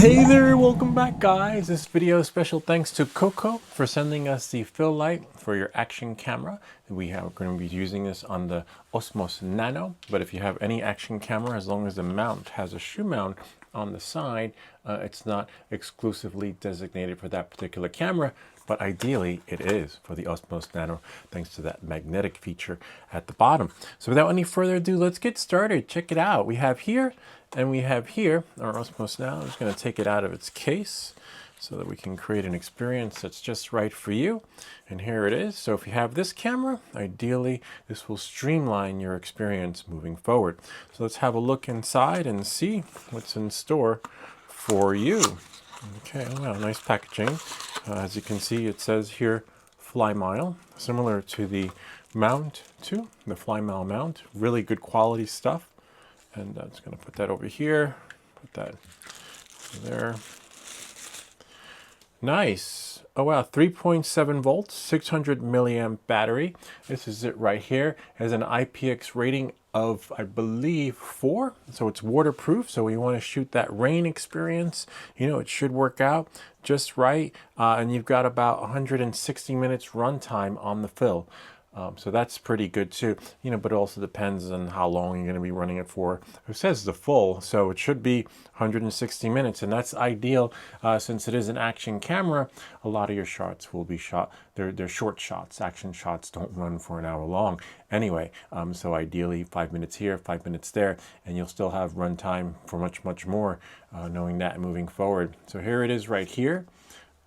Hey there, welcome back guys. This video special thanks to Coco for sending us the fill light for your action camera. We are going to be using this on the Osmo Nano, but if you have any action camera, as long as the mount has a shoe mount on the side, it's not exclusively designated for that particular camera, but ideally it is for the Osmo Nano thanks to that magnetic feature at the bottom. So without any further ado, let's get started. Check it out. We have here and we have here our Osmo Nano. I'm just going to take it out of its case so that we can create an experience that's just right for you. And here it is. So if you have this camera, ideally this will streamline your experience moving forward. So let's have a look inside and see what's in store for you. Okay, wow, nice packaging. As you can see, it says here Fly Mile, similar to the mount too, the Fly Mile mount. Really good quality stuff. And I'm just going to put that over here, put that there. Nice. Oh wow, 3.7 volts, 600 milliamp battery. This is it right here. It has an IPX rating of, I believe, 4. So it's waterproof. So we want to shoot that rain experience. You know, it should work out just right. And you've got about 160 minutes runtime on the fill. So that's pretty good too, you know, but it also depends on how long you're going to be running it for. It says the full, so it should be 160 minutes, and that's ideal since it is an action camera. A lot of your shots will be shot, they're short shots. Action shots don't run for an hour long anyway. So ideally 5 minutes here, 5 minutes there, and you'll still have run time for much more, knowing that moving forward. So here it is right here.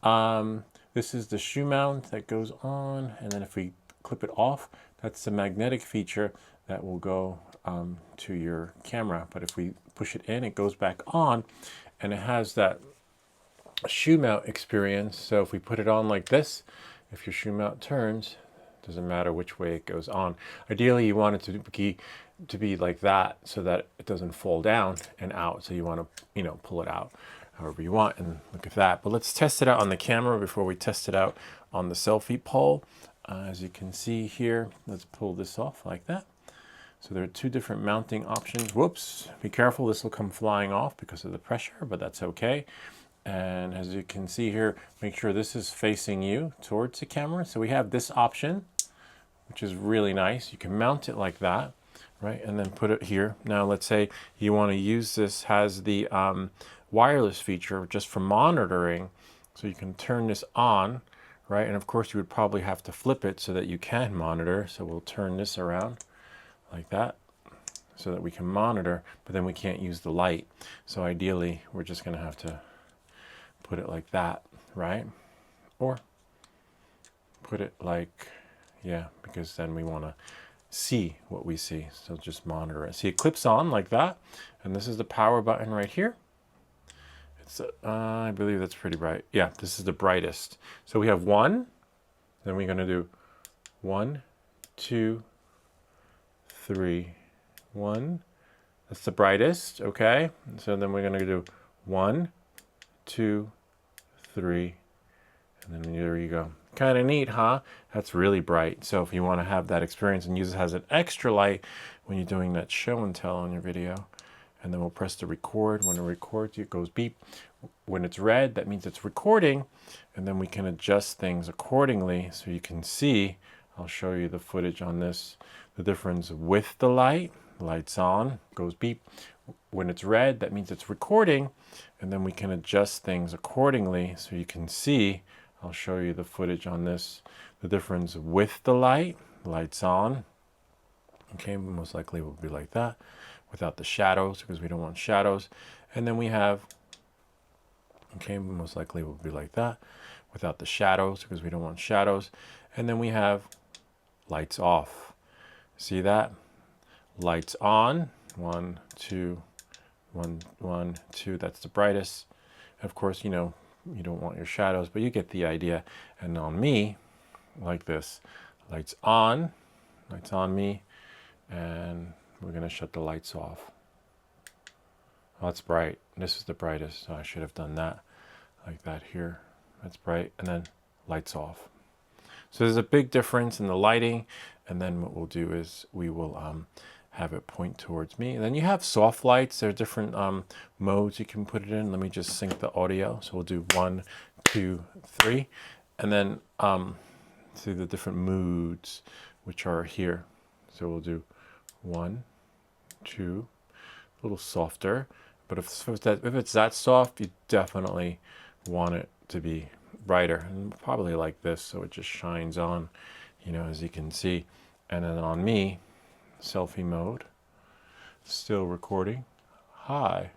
This is the shoe mount that goes on, and then if we clip it off, that's the magnetic feature that will go to your camera. But if we push it in, it goes back on, and it has that shoe mount experience. So if we put it on like this, if your shoe mount turns, doesn't matter which way it goes on. Ideally you want it to be like that so that it doesn't fall down and out. So you want to, you know, pull it out however you want, and look at that. But let's test it out on the camera before we test it out on the selfie pole. As you can see here, let's pull this off like that. So there are two different mounting options. Whoops, be careful, this will come flying off because of the pressure, but that's okay. And as you can see here, make sure this is facing you towards the camera. So we have this option, which is really nice. You can mount it like that, right? And then put it here. Now let's say you want to use this, has the wireless feature just for monitoring. So you can turn this on, right? And of course you would probably have to flip it so that you can monitor. So we'll turn this around like that so that we can monitor, but then we can't use the light. So ideally we're just going to have to put it like that, right? Or put it like, yeah, because then we want to see what we see. So just monitor it. See, it clips on like that. And this is the power button right here. It's, I believe that's pretty bright. Yeah, this is the brightest. So we have 1, then we're going to do 1, 2, 3, 1. That's the brightest, okay? So then we're going to do 1, 2, 3, and then there you go. Kind of neat, huh? That's really bright. So if you want to have that experience and use it as an extra light when you're doing that show and tell on your video. And then we'll press the record. When it records, it goes beep. When it's red, that means it's recording. And then we can adjust things accordingly so you can see. I'll show you the footage on this. The difference with the light. Light's on, goes beep. When it's red, that means it's recording. And then we can adjust things accordingly so you can see. I'll show you the footage on this. The difference with the light. Light's on. Okay, most likely it will be like that. Without the shadows, because we don't want shadows. And then we have, okay, most likely it will be like that. Without the shadows, because we don't want shadows. And then we have lights off. See that? Lights on. 1, 2, 1, 1, 2. That's the brightest. Of course, you know, you don't want your shadows, but you get the idea. And on me, like this. Lights on me. And we're going to shut the lights off. Oh, that's bright. This is the brightest, so I should have done that like that here. That's bright, and then lights off. So there's a big difference in the lighting, and then what we'll do is we will have it point towards me. And then you have soft lights. There are different modes you can put it in. Let me just sync the audio. So we'll do 1, 2, 3, and then see the different moods, which are here. So we'll do 1, 2, a little softer. But if it's that soft, you definitely want it to be brighter, and probably like this, so it just shines on, you know, as you can see. And then on me, selfie mode, still recording, high,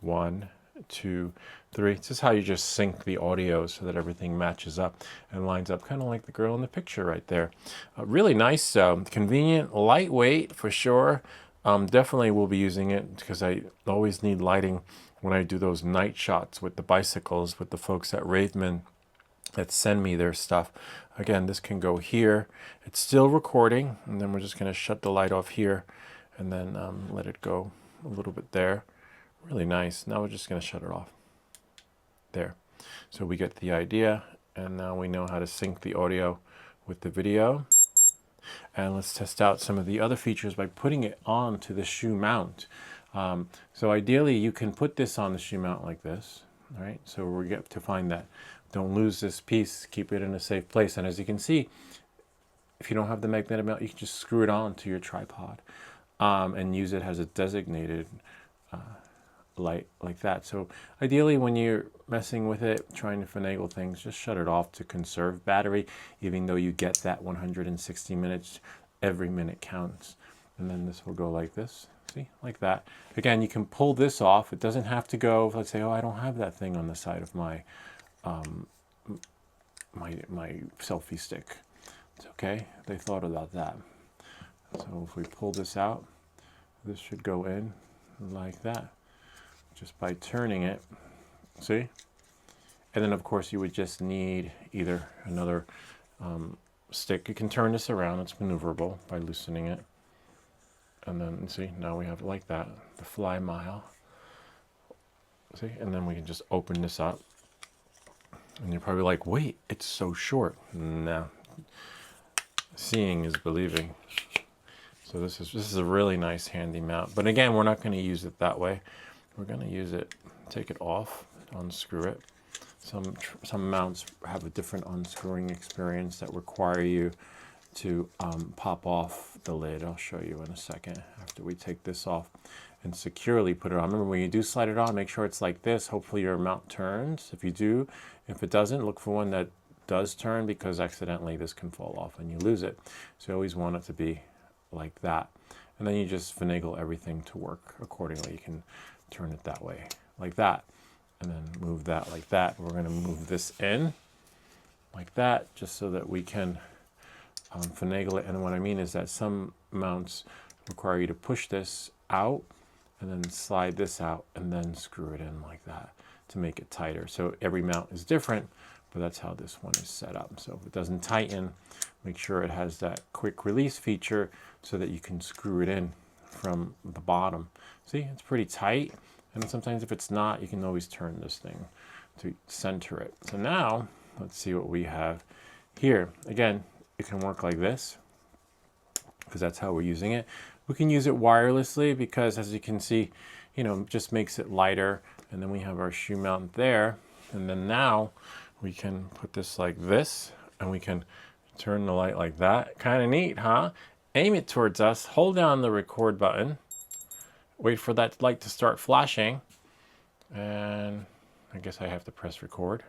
1, 2, 3. This is how you just sync the audio so that everything matches up and lines up, kind of like the girl in the picture right there. Really nice, convenient, lightweight for sure. Definitely will be using it because I always need lighting when I do those night shots with the bicycles, with the folks at Raveman that send me their stuff. Again, this can go here. It's still recording, and then we're just going to shut the light off here and then let it go a little bit there. Really nice. Now we're just going to shut it off there. So we get the idea, and now we know how to sync the audio with the video. And let's test out some of the other features by putting it onto the shoe mount. So ideally, you can put this on the shoe mount like this. All right, so we get to find that. Don't lose this piece, keep it in a safe place. And as you can see, if you don't have the magnetic mount, you can just screw it on to your tripod and use it as a designated light like that. So ideally, when you're messing with it, trying to finagle things, just shut it off to conserve battery, even though you get that 160 minutes, every minute counts. And then this will go like this, see, like that. Again, you can pull this off. It doesn't have to go, let's say, oh, I don't have that thing on the side of my my selfie stick. It's okay, they thought about that. So if we pull this out, this should go in like that, just by turning it, see? And then of course you would just need either another stick. You can turn this around, it's maneuverable by loosening it. And then see, now we have it like that, the fly mile. See, and then we can just open this up. And you're probably like, wait, it's so short. No, seeing is believing. So this is a really nice handy mount. But again, we're not going to use it that way. We're going to use it, take it off, unscrew it. Some mounts have a different unscrewing experience that require you to pop off the lid. I'll show you in a second after we take this off and securely put it on. Remember, when you do slide it on, make sure it's like this. Hopefully your mount turns. If you do, if it doesn't, look for one that does turn, because accidentally this can fall off and you lose it. So you always want it to be like that. And then you just finagle everything to work accordingly. You can turn it that way, like that, and then move that like that. We're going to move this in like that, just so that we can finagle it. And what I mean is that some mounts require you to push this out and then slide this out and then screw it in like that to make it tighter. So every mount is different, but that's how this one is set up. So if it doesn't tighten, make sure it has that quick release feature so that you can screw it in from the bottom. See, it's pretty tight. And sometimes if it's not, you can always turn this thing to center it. So now let's see what we have here. Again, it can work like this because that's how we're using it. We can use it wirelessly because, as you can see, you know, it just makes it lighter. And then we have our shoe mount there. And then now we can put this like this, and we can turn the light like that. Kind of neat, huh? Aim it towards us, hold down the record button, wait for that light to start flashing, and I guess I have to press record.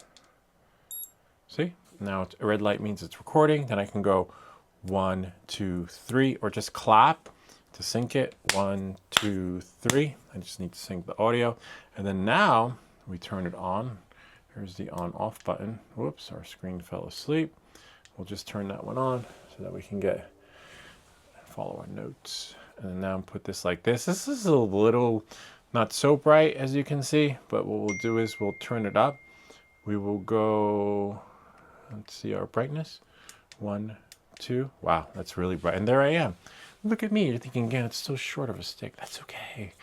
See? Now it's, a red light means it's recording. Then I can go 1, 2, 3, or just clap to sync it. 1, 2, 3. I just need to sync the audio. And then now we turn it on. Here's the on-off button. Whoops, our screen fell asleep. We'll just turn that one on so that we can follow our notes. And then now put this like this. This is a little not so bright, as you can see, but what we'll do is we'll turn it up. We will go, let's see our brightness. 1, 2. Wow, that's really bright. And there I am. Look at me. You're thinking, again, it's so short of a stick. That's okay.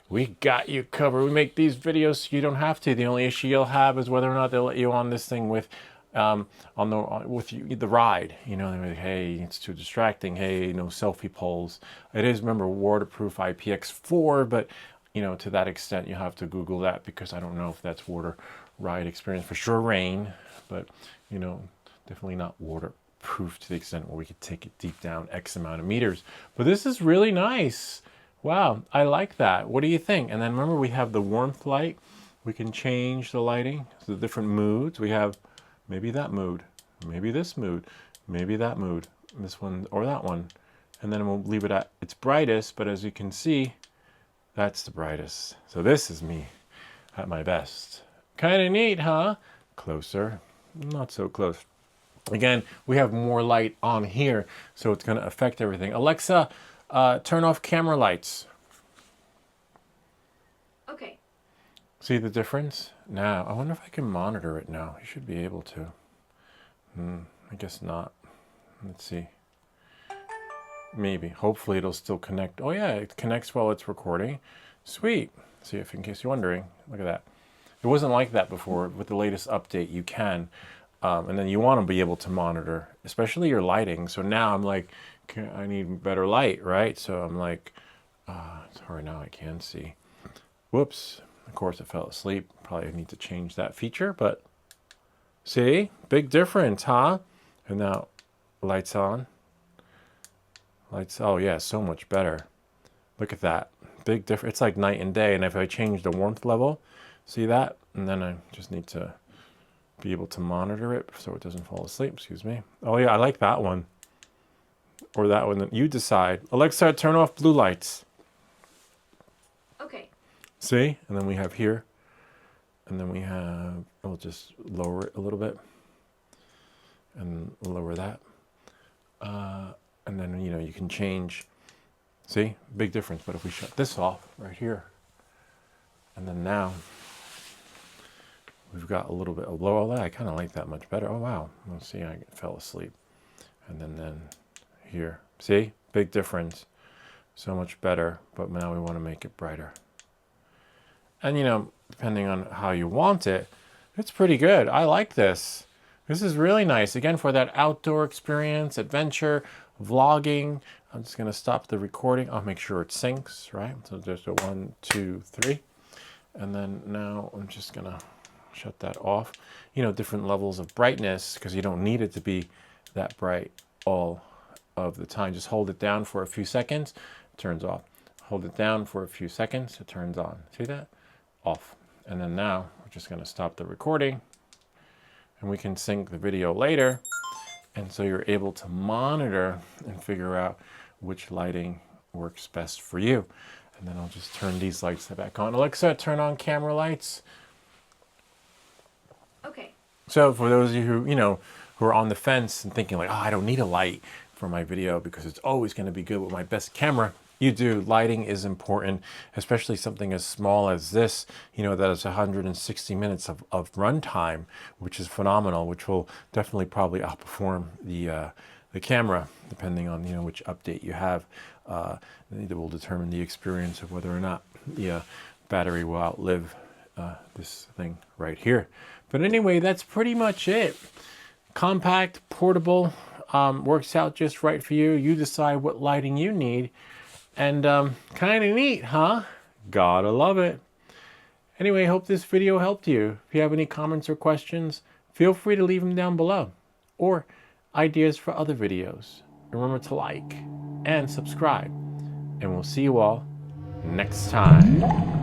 We got you covered. We make these videos so you don't have to. The only issue you'll have is whether or not they'll let you on this thing with with the ride. You know, they're like, hey, it's too distracting. Hey, no selfie poles. It is, remember, waterproof IPX4, but you know, to that extent, you have to Google that because I don't know if that's water ride experience. For sure, rain, but you know, definitely not waterproof to the extent where we could take it deep down X amount of meters. But this is really nice. Wow, I like that. What do you think? And then remember, we have the warmth light. We can change the lighting, the different moods. We have maybe that mood, maybe this mood, maybe that mood, this one or that one. And then we'll leave it at its brightest, but as you can see, that's the brightest. So this is me at my best. Kind of neat, huh? Closer, not so close. Again, we have more light on here, so it's going to affect everything. Alexa, turn off camera lights. Okay. See the difference? Now, I wonder if I can monitor it now. You should be able to. I guess not. Let's see. Maybe. Hopefully it'll still connect. Oh yeah, it connects while it's recording. Sweet. See, if in case you're wondering, look at that. It wasn't like that before. With the latest update, you can. And then you want to be able to monitor, especially your lighting. So now I'm like, I need better light, right? So I'm like, it's hard now, I can see. Whoops. Of course, I fell asleep. Probably need to change that feature, but see? Big difference, huh? And now, lights on. Lights, oh yeah, so much better. Look at that. Big difference. It's like night and day. And if I change the warmth level, see that? And then I just need to be able to monitor it so it doesn't fall asleep. Excuse me. Oh yeah, I like that one. Or that one. You decide. Alexa, turn off blue lights. Okay. See? And then we have here. And then we have, we'll just lower it a little bit. And lower that. And then, you know, you can change. See? Big difference. But if we shut this off right here. And then now, we've got a little bit of low. I kind of like that much better. Oh, wow. Let's see. I fell asleep. And then here. See? Big difference. So much better. But now we want to make it brighter. And, you know, depending on how you want it, it's pretty good. I like this. This is really nice. Again, for that outdoor experience, adventure, vlogging. I'm just going to stop the recording. I'll make sure it syncs, right? So there's a 1, 2, 3. And then now I'm just going to shut that off. You know, different levels of brightness because you don't need it to be that bright all of the time. Just hold it down for a few seconds, it turns off. Hold it down for a few seconds, it turns on. See that? Off. And then now we're just going to stop the recording and we can sync the video later. And so you're able to monitor and figure out which lighting works best for you. And then I'll just turn these lights back on. Alexa, turn on camera lights. Okay. So for those of you who, you know, who are on the fence and thinking like, oh, I don't need a light for my video because it's always going to be good with my best camera. You do. Lighting is important, especially something as small as this, you know, that is 160 minutes of runtime, which is phenomenal, which will definitely probably outperform the camera, depending on, you know, which update you have. It will determine the experience of whether or not the battery will outlive this thing right here. But anyway, that's pretty much it. Compact, portable, works out just right for you. You decide what lighting you need. And kind of neat, huh? Gotta love it. Anyway, hope this video helped you. If you have any comments or questions, feel free to leave them down below. Or ideas for other videos. Remember to like and subscribe. And we'll see you all next time.